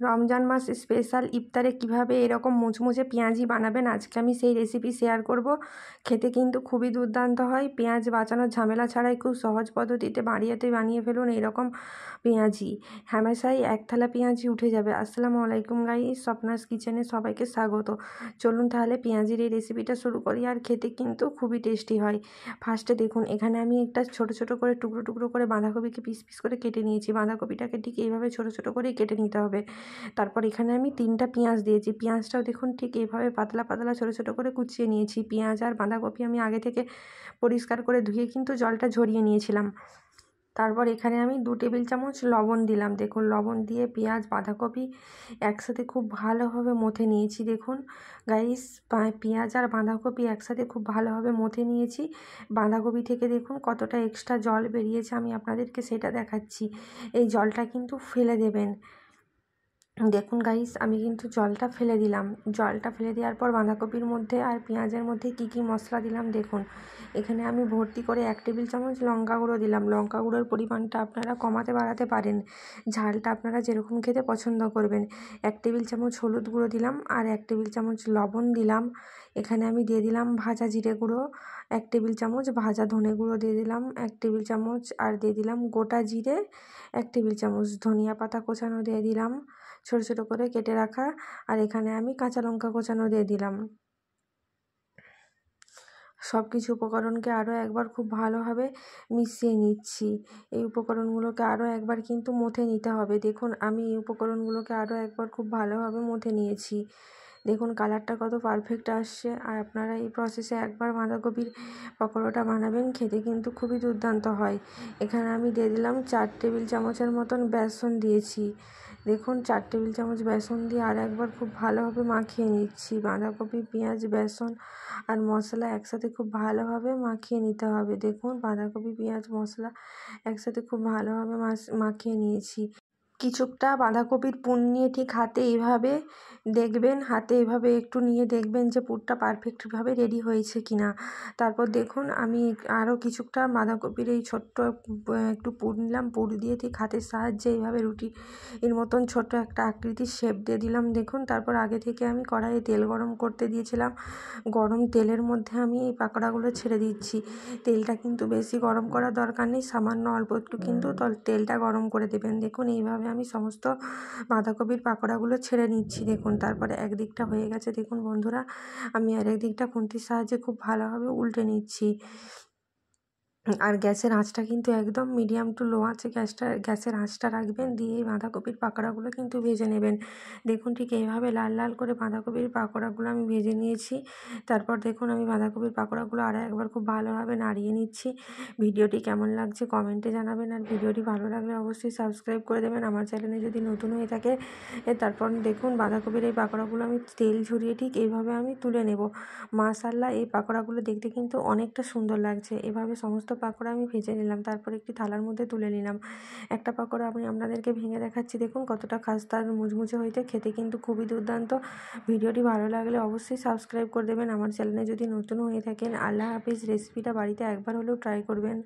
রমজান মাস special ইফতারে কিভাবে এরকম মুচমুচে পেঁয়াজি বানাবেন আজকে আমি সেই রেসিপি শেয়ার করব। খেতে কিন্তু খুবই দুর্দান্ত হয়। পেঁয়াজ বাঁচানোর ঝামেলা ছাড়াই খুব সহজ পদ্ধতিতে বাড়িতে বানিয়ে ফেলুন এইরকম পেঁয়াজি। হামেশাই এক থালা পেঁয়াজি উঠে যাবে। আসসালামু আলাইকুম গাইস, স্বপ্নাস কিচেনে সবাইকে স্বাগত। চলুন তাহলে পেঁয়াজির এই রেসিপিটা শুরু করি। আর খেতে কিন্তু খুবই টেস্টি হয়। ফার্স্টে দেখুন এখানে আমি একটা ছোট ছোট করে টুকরো টুকরো করে বাঁধাকপিকে পিস পিস করে কেটে নিয়েছি। বাঁধাকপিটাকে ঠিক এইভাবে ছোট ছোট করেই কেটে নিতে হবে। তারপর এখানে আমি 3টা পেঁয়াজ দিয়েছি। পেঁয়াজটাও দেখুন ঠিক এইভাবে পাতলা পাতলা ছোটো ছোটো করে কুচিয়ে নিয়েছি। পেঁয়াজ আর বাঁধাকপি আমি আগে থেকে পরিষ্কার করে ধুয়ে কিন্তু জলটা ঝরিয়ে নিয়েছিলাম। তারপর এখানে আমি 2 টেবিল চামচ লবণ দিলাম। দেখুন লবণ দিয়ে পেঁয়াজ বাঁধাকপি একসাথে খুব ভালোভাবে মথে নিয়েছি। দেখুন গাইস, পেঁয়াজ আর বাঁধাকপি একসাথে খুব ভালোভাবে মথে নিয়েছি। বাঁধাকপি থেকে দেখুন কতটা এক্সট্রা জল বেরিয়েছে, আমি আপনাদেরকে সেটা দেখাচ্ছি। এই জলটা কিন্তু ফেলে দেবেন। দেখুন গাইস, আমি কিন্তু জলটা ফেলে দিলাম। জলটা ফেলে দেওয়ার পর বাঁধাকপির মধ্যে আর পেঁয়াজের মধ্যে কি মশলা দিলাম দেখুন। এখানে আমি ভর্তি করে 1 টেবিল চামচ লঙ্কা গুঁড়ো দিলাম। লঙ্কা গুঁড়োর পরিমাণটা আপনারা কমাতে বাড়াতে পারেন, ঝালটা আপনারা যেরকম খেতে পছন্দ করবেন। 1 টেবিল চামচ হলুদ গুঁড়ো দিলাম আর 1 টেবিল চামচ লবণ দিলাম। এখানে আমি দিয়ে দিলাম ভাজা জিরে গুঁড়ো 1 টেবিল চামচ, ভাজা ধনে গুঁড়ো দিয়ে দিলাম 1 টেবিল চামচ, আর দিয়ে দিলাম গোটা জিরে 1 টেবিল চামচ, ধনিয়া পাতা কোচানো দিয়ে দিলাম ছোটো ছোটো করে কেটে রাখা, আর এখানে আমি কাঁচা লঙ্কা কোচানো দিয়ে দিলাম। সব কিছু উপকরণকে আরও একবার খুব ভালোভাবে মিশিয়ে নিচ্ছি। এই উপকরণগুলোকে আরও একবার কিন্তু মথে নিতে হবে। দেখুন আমি এই উপকরণগুলোকে আরও একবার খুব ভালোভাবে মথে নিয়েছি। দেখুন কালারটা কত পারফেক্ট আসছে। আর আপনারা এই প্রসেসে একবার বাঁধাকপির পকোড়াটা বানাবেন, খেতে কিন্তু খুবই দুর্দান্ত হয়। এখানে আমি দিয়ে দিলাম 4 টেবিল চামচের মতন বেসন দিয়েছি। দেখুন 4 টেবিল চামচ বেসন দিয়ে আর একবার খুব ভালোভাবে মাখিয়ে নিচ্ছি। বাঁধাকপি, পেঁয়াজ, বেসন আর মশলা একসাথে খুব ভালোভাবে মাখিয়ে নিতে হবে। দেখুন বাঁধাকপি, পেঁয়াজ, মশলা একসাথে খুব ভালোভাবে মাখিয়ে নিয়েছি। কিছুটা বাঁধাকপির পুর নিয়ে ঠিক হাতে এইভাবে দেখবেন, হাতে এইভাবে একটু নিয়ে দেখবেন যে পুরটা পারফেক্টভাবে রেডি হয়েছে কিনা। তারপর দেখুন আমি আরও কিছুটা বাঁধাকপির এই ছোট্ট একটু পুর নিলাম। পুর দিয়ে ঠিক হাতের সাহায্যে এইভাবে রুটির মতন ছোট্ট একটা আকৃতির শেপ দিয়ে দিলাম। দেখুন তারপর আগে থেকে আমি কড়াইয়ে তেল গরম করতে দিয়েছিলাম। গরম তেলের মধ্যে আমি এই পাকোড়াগুলো ছেড়ে দিচ্ছি। তেলটা কিন্তু বেশি গরম করার দরকার নেই, সামান্য অল্প একটু কিন্তু তেলটা গরম করে দেবেন। দেখুন এইভাবে আমি সমস্ত বাঁধাকপির পাকোড়াগুলো ছেড়ে নিচ্ছি। দেখুন তারপরে একদিকটা হয়ে গেছে দেখুন বন্ধুরা, আমি আরেক দিকটা খুন্তির সাহায্যে খুব ভালোভাবে উল্টে নিচ্ছি। আর গ্যাসের আঁচটা কিন্তু একদম মিডিয়াম টু লো আঁচে গ্যাসের আঁচটা রাখবেন, দিয়ে এই বাঁধাকপির পাকোড়াগুলো কিন্তু ভেজে নেবেন। দেখুন ঠিক এইভাবে লাল লাল করে বাঁধাকপির পাকোড়াগুলো আমি ভেজে নিয়েছি। তারপর দেখুন আমি বাঁধাকপির পাকোড়াগুলো আরও একবার খুব ভালোভাবে নাড়িয়ে নিচ্ছি। ভিডিওটি কেমন লাগছে কমেন্টে জানাবেন, আর ভিডিওটি ভালো লাগলে অবশ্যই সাবস্ক্রাইব করে দেবেন আমার চ্যানেলে যদি নতুন হয়ে থাকে। তারপর দেখুন বাঁধাকপির এই পাকোড়াগুলো আমি তেল ঝরিয়ে ঠিক এইভাবে আমি তুলে নেব। মাশাআল্লাহ, এই পাকোড়াগুলো দেখতে কিন্তু অনেকটা সুন্দর লাগছে। এভাবে সমস্ত পাকোড়া আমি ভেজে নিলাম, তারপর একটি থালার মধ্যে তুলে নিলাম। একটা পাকোড়া আমি আপনাদেরকে ভেঙে দেখাচ্ছি। দেখুন কতটা খাস্তা মুচমুচে হয়েছে, খেতে কিন্তু খুবই দুর্দান্ত। ভিডিওটি ভালো লাগলে অবশ্যই সাবস্ক্রাইব করে দেবেন আমার চ্যানেলে যদি নতুন হয়ে থাকেন। আল্লাহ হাফিজ। রেসিপিটা বাড়িতে একবার হলেও ট্রাই করবেন।